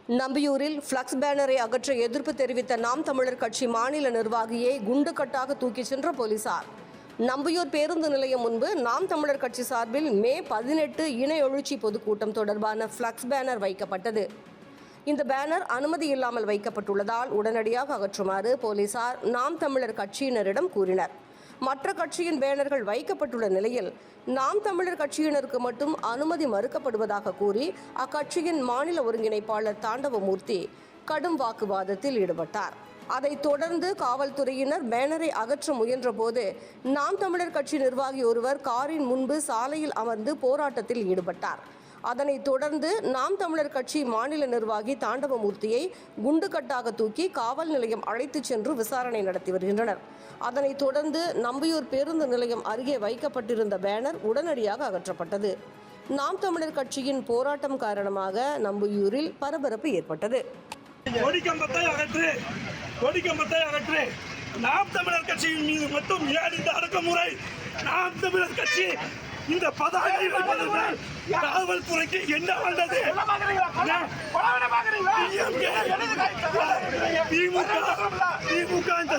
நம்பியூரில் flux பேனரை அகற்ற எதிர்ப்பு தெரிவித்த நாம் தமிழர் கட்சி மாநில நிர்வாகியை குண்டுகட்டாக தூக்கிச் சென்ற போலீசார். நம்பியூர் பேருந்து நிலையம் முன்பு நாம் தமிழர் கட்சி சார்பில் மே 18 இன எழுச்சி பொதுக்கூட்டம் தொடர்பான ஃப்ளக்ஸ் பேனர் வைக்கப்பட்டது. இந்த பேனர் அனுமதி இல்லாமல் வைக்கப்பட்டுள்ளதால் உடனடியாக அகற்றுமாறு போலீசார் நாம் தமிழர் கட்சியினரிடம் கூறினர். மற்ற கட்சியின் பேனர்கள் வைக்கப்பட்டுள்ள நிலையில் நாம் தமிழர் கட்சியினருக்கு மட்டும் அனுமதி மறுக்கப்படுவதாக கூறி அக்கட்சியின் மாநில ஒருங்கிணைப்பாளர் தாண்டவமூர்த்தி கடும் வாக்குவாதத்தில் ஈடுபட்டார். அதைத் தொடர்ந்து காவல்துறையினர் பேனரை அகற்ற முயன்றபோது நாம் தமிழர் கட்சி நிர்வாகி ஒருவர் காரின் முன்பு சாலையில் அமர்ந்து போராட்டத்தில் ஈடுபட்டார். அதனைத் தொடர்ந்து நாம் தமிழர் கட்சி மாநில நிர்வாகி தாண்டவமூர்த்தியை குண்டுகட்டாக தூக்கி காவல் நிலையம் அழைத்துச் சென்று விசாரணை நடத்தி வருகின்றனர். அதனைத் தொடர்ந்து நம்பியூர் பேருந்து நிலையம் அருகே வைக்கப்பட்டிருந்த பேனர் உடனடியாக அகற்றப்பட்டது. நாம் தமிழர் கட்சியின் போராட்டம் காரணமாக நம்பியூரில் பரபரப்பு ஏற்பட்டது. நாம் தமிழர் கட்சியின் மீது மட்டும் ஏன் இந்த அடக்குமுறை? நாம் தமிழர் கட்சி இந்த பதாகை வைப்பதனால் காவல்துறைக்கு என்ன வந்தது? திமுக இந்த